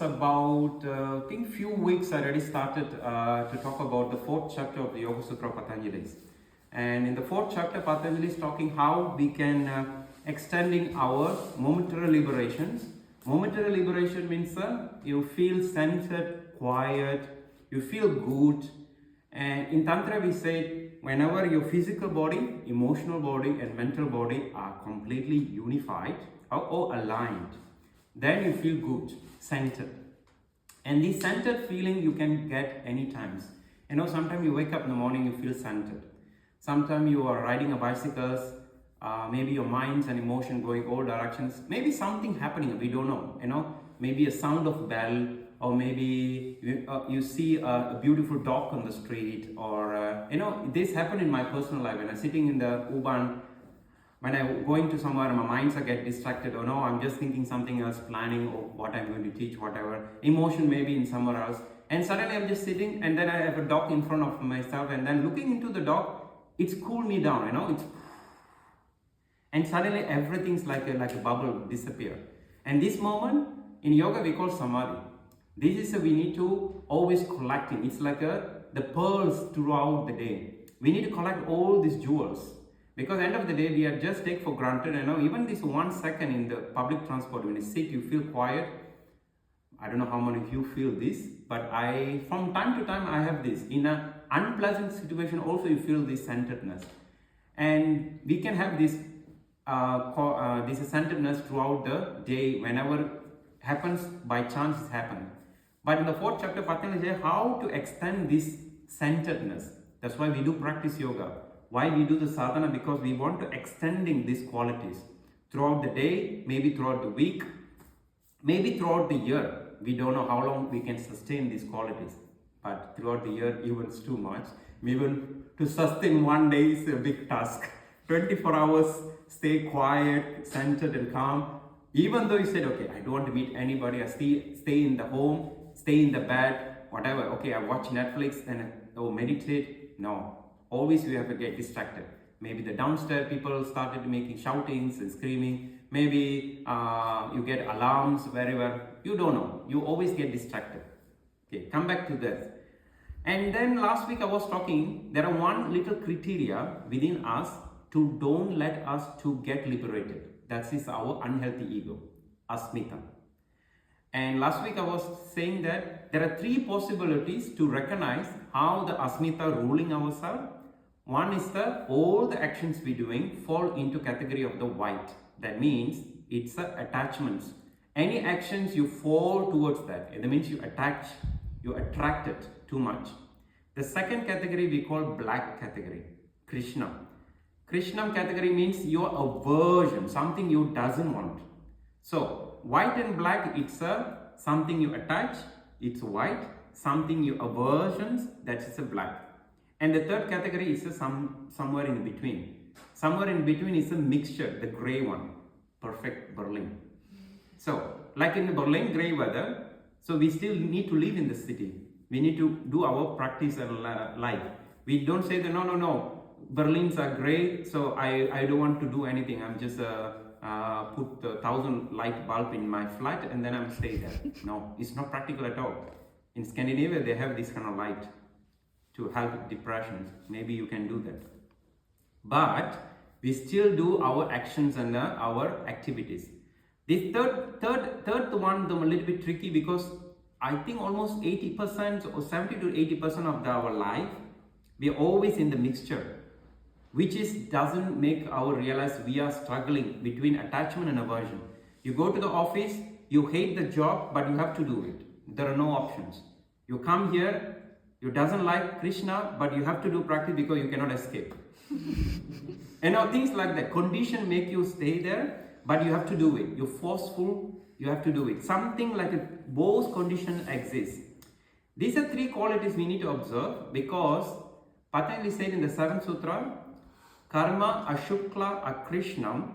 About I think few weeks I already started to talk about the fourth chapter of the Yoga Sutra Patanjali. And in the fourth chapter, Patanjali is talking how we can extending our momentary liberations. Momentary liberation means you feel centered, quiet, you feel good. And in Tantra we say whenever your physical body, emotional body and mental body are completely unified or aligned, then you feel good, centered. And this centered feeling you can get any times. Sometimes you wake up in the morning, you feel centered. Sometimes you are riding a bicycle, maybe your minds and emotion going all directions. Maybe something happening, we don't know. Maybe a sound of bell, or maybe you see a beautiful dog on the street, or this happened in my personal life when I'm sitting in the U-Bahn. When I'm going to somewhere, my minds are get distracted. Oh no, I'm just thinking something else, planning or what I'm going to teach, whatever. Emotion maybe in somewhere else. And suddenly I'm just sitting, and then I have a dog in front of myself, and then looking into the dog, it's cooled me down, and suddenly everything's like a bubble disappear. And this moment in yoga we call samadhi. This is we need to always collecting. It's like the pearls throughout the day. We need to collect all these jewels. Because at the end of the day, we are just take for granted, even this 1 second in the public transport, when you sit, you feel quiet. I don't know how many of you feel this, but from time to time, I have this. In an unpleasant situation, also you feel this centeredness. And we can have this centeredness throughout the day, whenever happens, by chance it happens. But in the fourth chapter, Patanjali says how to extend this centeredness. That's why we do practice yoga. Why we do the sadhana? Because we want to extending these qualities throughout the day, maybe throughout the week, maybe throughout the year. We don't know how long we can sustain these qualities, but throughout the year, even it's too much. Even to sustain one day is a big task. 24 hours, stay quiet, centered and calm. Even though you said, okay, I don't want to meet anybody, I stay in the home, stay in the bed, whatever. Okay, I watch Netflix and meditate. No. Always we have to get distracted. Maybe the downstairs people started making shoutings and screaming. Maybe you get alarms wherever. You don't know. You always get distracted. Okay, come back to this. And then last week I was talking, there are one little criteria within us to don't let us to get liberated. That is our unhealthy ego, asmita. And last week I was saying that there are 3 possibilities to recognize how the asmita ruling ourselves. One is all the actions we're doing fall into category of the white. That means it's attachments. Any actions you fall towards that. That means you attract it too much. The second category we call black category, Krishna. Krishnam category means your aversion, something you doesn't want. So white and black, it's something you attach, it's white. Something you aversions, that is a black. And the third category is somewhere in between. Somewhere in between is a mixture, the gray one, perfect Berlin. So, like in the Berlin gray weather, so we still need to live in the city. We need to do our practice and life. We don't say that, no, Berlins are gray, so I don't want to do anything. I'm just put 1,000 light bulb in my flat and then I'm stay there. No, it's not practical at all. In Scandinavia, they have this kind of light to help depression. Maybe you can do that. But we still do our actions and our activities. This third one is a little bit tricky because I think almost 80% or 70 to 80% of our life, we are always in the mixture, which doesn't make our realize we are struggling between attachment and aversion. You go to the office, you hate the job, but you have to do it. There are no options. You come here, you doesn't like Krishna, but you have to do practice because you cannot escape. Things like that. Condition make you stay there, but you have to do it. You're forceful, you have to do it. Something like both conditions exist. These are 3 qualities we need to observe because Patanjali said in the 7th Sutra, karma-aśukla-akṛṣṇaṃ,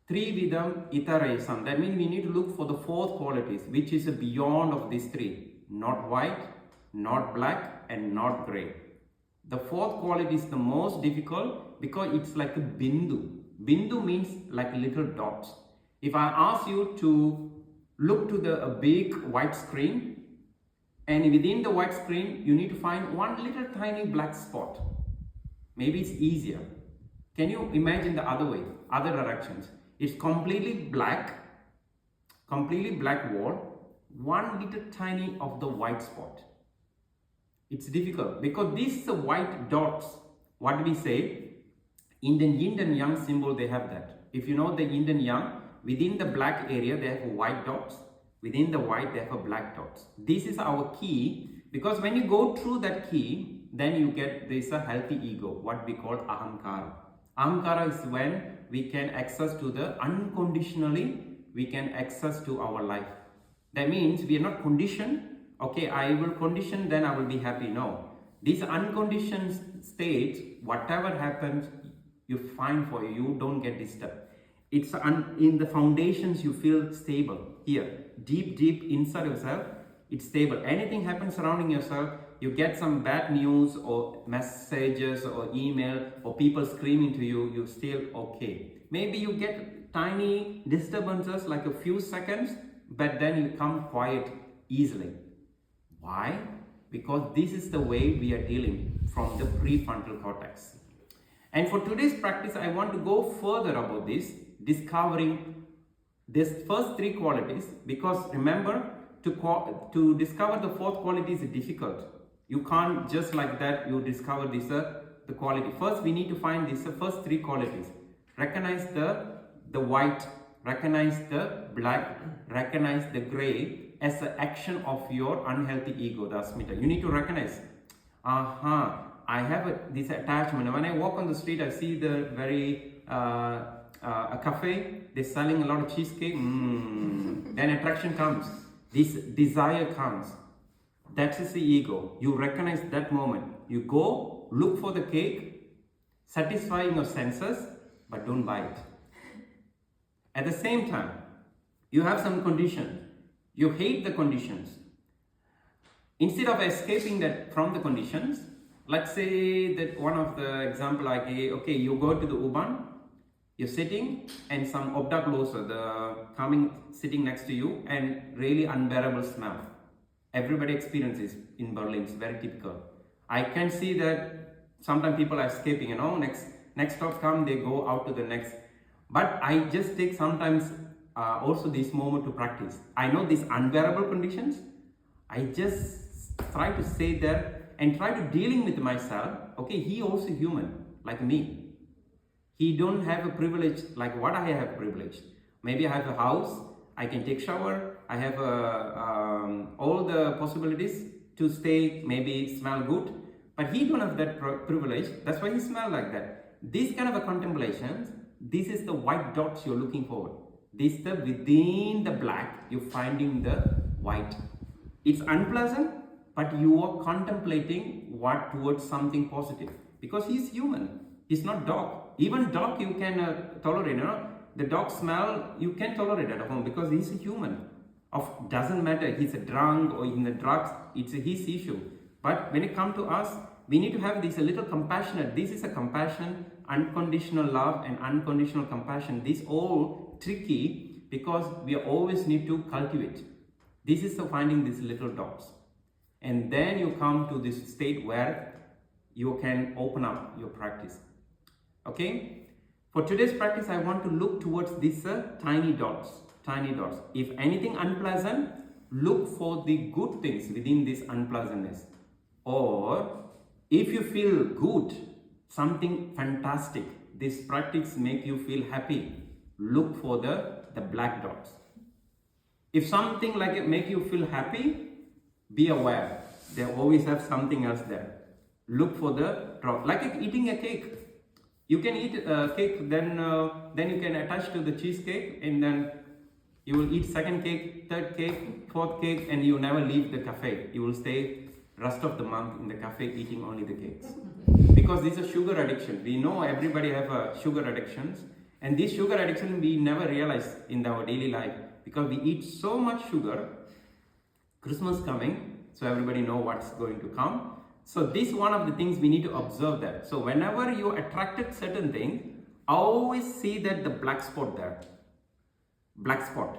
trividham-itareṣām. That means we need to look for the 4th qualities, which is beyond of these 3. Not white, not black, and not gray. The 4th quality is the most difficult because it's like a bindu. Bindu means like little dots. If I ask you to look to a big white screen, and within the white screen, you need to find one little tiny black spot. Maybe it's easier. Can you imagine the other way, other directions? It's completely black wall, one little tiny of the white spot. It's difficult because these white dots, what do we say? In the yin and yang symbol, they have that. If you know the yin and yang, within the black area, they have white dots. Within the white, they have black dots. This is our key, because when you go through that key, then you get this healthy ego, what we call ahamkara. Ahamkara is when we can access to the unconditionally, we can access to our life. That means we are not conditioned. Okay, I will condition, then I will be happy. No. This unconditioned state, whatever happens, you find for you, you don't get disturbed. It's in the foundations you feel stable. Here, deep inside yourself, it's stable. Anything happens surrounding yourself, you get some bad news or messages or email or people screaming to you, you're still okay. Maybe you get tiny disturbances like a few seconds, but then you come quiet easily. Why? Because this is the way we are dealing from the prefrontal cortex. And for today's practice, I want to go further about this, discovering these first three qualities, because remember, to discover the fourth quality is difficult. You can't just like that, you discover this, the quality. First, we need to find these first three qualities. Recognize the white, recognize the black, recognize the gray as an action of your unhealthy ego, the asmita. You need to recognize, I have this attachment. When I walk on the street, I see the a cafe, they're selling a lot of cheesecake. Then attraction comes. This desire comes. That is the ego. You recognize that moment. You go, look for the cake, satisfying your senses, but don't buy it. At the same time, you have some condition. You hate the conditions. Instead of escaping that from the conditions, let's say that one of the example I gave, okay, you go to the U-Bahn, you're sitting and some obdachloser, sitting next to you, and really unbearable smell. Everybody experiences in Berlin, it's very typical. I can see that sometimes people are escaping, next stop come, they go out to the next. But I just take sometimes also this moment to practice. I know these unbearable conditions, I just try to stay there and try to dealing with myself. Okay, he also human, like me. He don't have a privilege like what I have privilege. Maybe I have a house, I can take shower, I have all the possibilities to stay, maybe smell good, but he don't have that privilege. That's why he smell like that. This kind of a contemplation, this is the white dots you're looking for. This the within the black, you're finding the white. It's unpleasant, but you are contemplating what towards something positive, because he's human. He's not dog. Even dog you can tolerate. The dog smell you can tolerate at home because he's a human. Doesn't matter he's a drunk or in the drugs. It's his issue. But when it comes to us, we need to have this a little compassionate. This is a compassion, unconditional love and unconditional compassion. This all tricky because we always need to cultivate. This is the finding these little dots. And then you come to this state where you can open up your practice. Okay? For today's practice, I want to look towards these tiny dots. Tiny dots. If anything unpleasant, look for the good things within this unpleasantness. Or if you feel good, something fantastic, this practice make you feel happy, look for the black dots. If something like it make you feel happy, be aware. They always have something else there. Look for the drop. Like eating a cake. You can eat a cake, then you can attach to the cheesecake, and then you will eat second cake, third cake, fourth cake, and you never leave the cafe. You will stay rest of the month in the cafe eating only the cakes. Because this is a sugar addiction. We know everybody have sugar addictions, and this sugar addiction we never realize in our daily life because we eat so much sugar. Christmas coming, so everybody know what's going to come. So this one of the things we need to observe that. So whenever you attracted certain thing, always see that the black spot there. Black spot.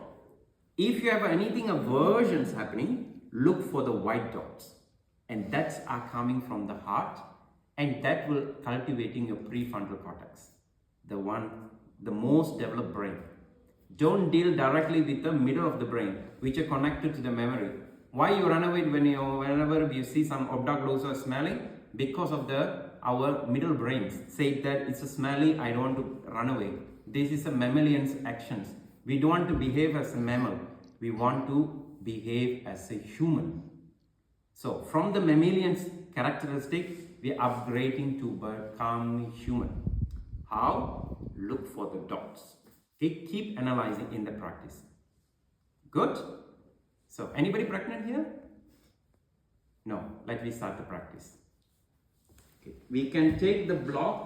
If you have anything aversions happening, look for the white dots. And that's are coming from the heart, and that will cultivating your prefrontal cortex, the most developed brain. Don't deal directly with the middle of the brain, which are connected to the memory. Why you run away whenever you see some object also smelling? Because of our middle brains say that it's a smelly, I don't want to run away. This is a mammalion's actions. We don't want to behave as a mammal. We want to behave as a human. So from the mammalion's characteristic, we are upgrading to become human. How? Look for the dots. Okay? Keep analyzing in the practice. Good? So anybody pregnant here? No. Let me start the practice. Okay. We can take the block